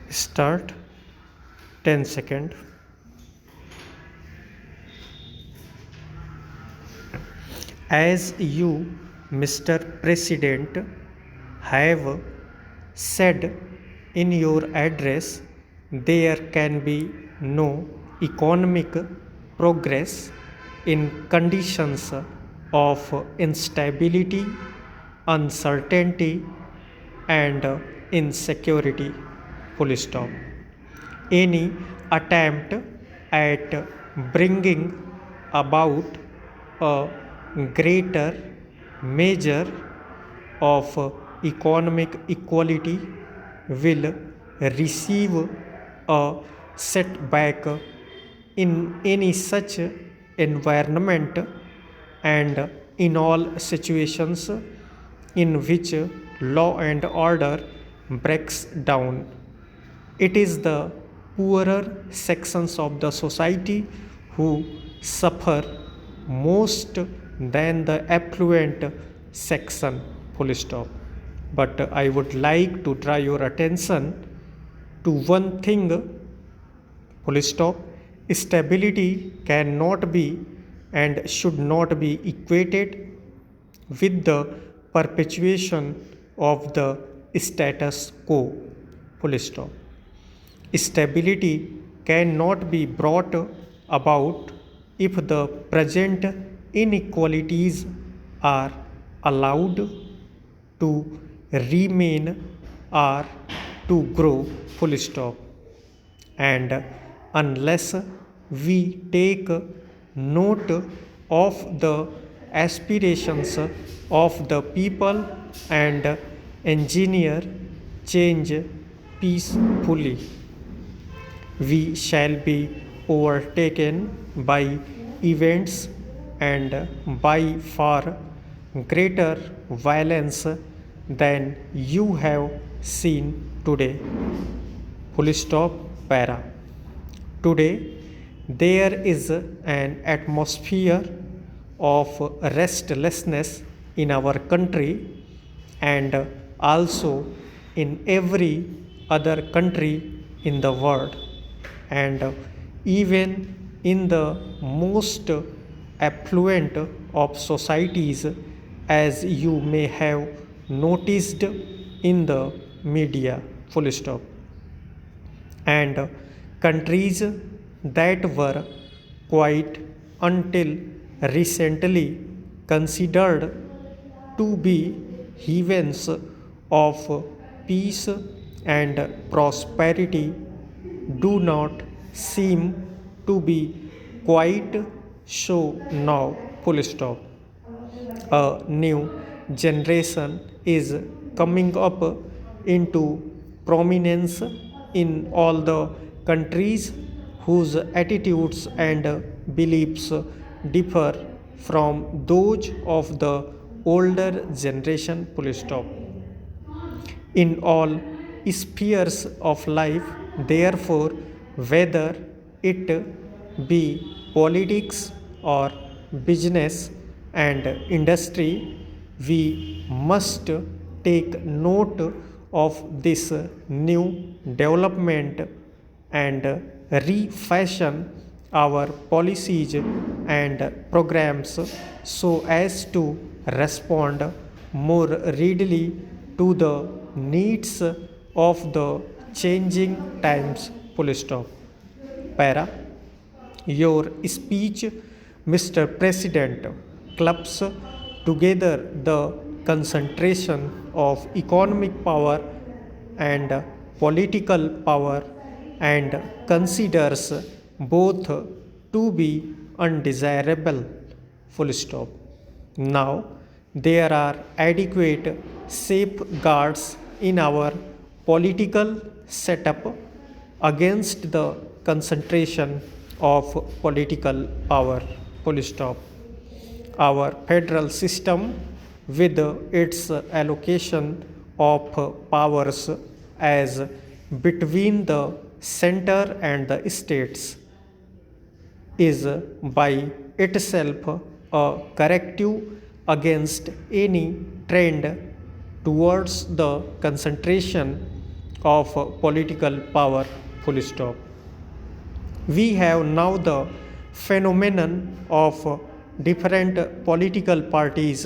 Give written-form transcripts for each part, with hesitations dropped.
Start 10 second. As you, Mr. President, have said in your address, there can be no economic progress in conditions of instability, uncertainty, and insecurity. Full stop. Any attempt at bringing about a greater measure of economic equality will receive a setback in any such environment and in all situations in which law and order breaks down. It is the poorer sections of the society who suffer most than the affluent section. Full stop. But I would like to draw your attention to one thing. Full stop. Stability cannot be and should not be equated with the perpetuation of the status quo. Full stop. Stability cannot be brought about if the present inequalities are allowed to remain or to grow. Full stop. And unless we take note of the aspirations of the people and engineer change peacefully, we shall be overtaken by events and by far greater violence than you have seen today. Full stop. Para. Today there is an atmosphere of restlessness in our country and also in every other country in the world, and even in the most affluent of societies, as you may have noticed in the media. Full stop. And countries that were quite until recently considered to be havens of peace and prosperity do not seem to be quite so now. Full stop. A new generation is coming up into prominence in all the countries whose attitudes and beliefs differ from those of the older generation. Full stop. In all spheres of life, therefore, whether it be politics or business and industry, we must take note of this new development and refashion our policies and programs so as to respond more readily to the needs of the changing times. Full stop. Para. Your speech, Mr. President, clubs together the concentration of economic power and political power and considers both to be undesirable. Full stop. Now, there are adequate safeguards in our political setup against the concentration of political power. Full stop. Our federal system, with its allocation of powers as between the center and the states, is by itself a corrective against any trend towards the concentration of political power, full stop. We have now the phenomenon of different political parties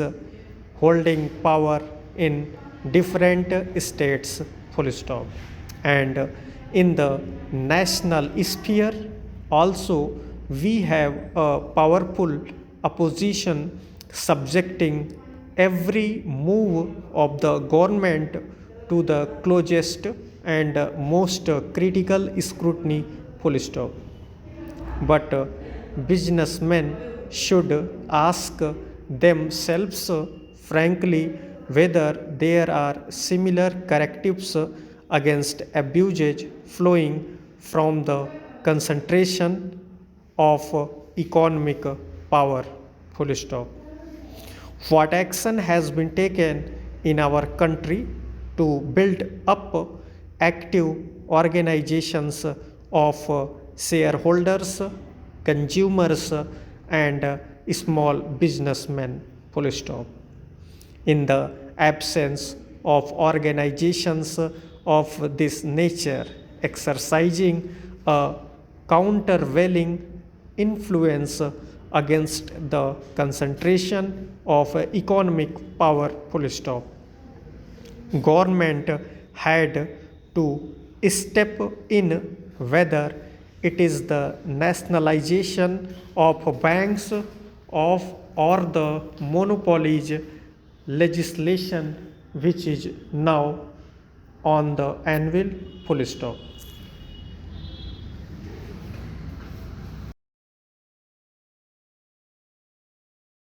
holding power in different states, full stop. And in the national sphere also we have a powerful opposition subjecting every move of the government to the closest and most critical scrutiny, full stop. But businessmen should ask themselves frankly whether there are similar correctives against abuses flowing from the concentration of economic power, full stop. What action has been taken in our country to build up active organizations of shareholders, consumers, and small businessmen, full stop. In the absence of organizations of this nature exercising a countervailing influence against the concentration of economic power, full stop. Government had to step in, whether it is the nationalization of banks of or the monopolies legislation which is now on the anvil, full stop.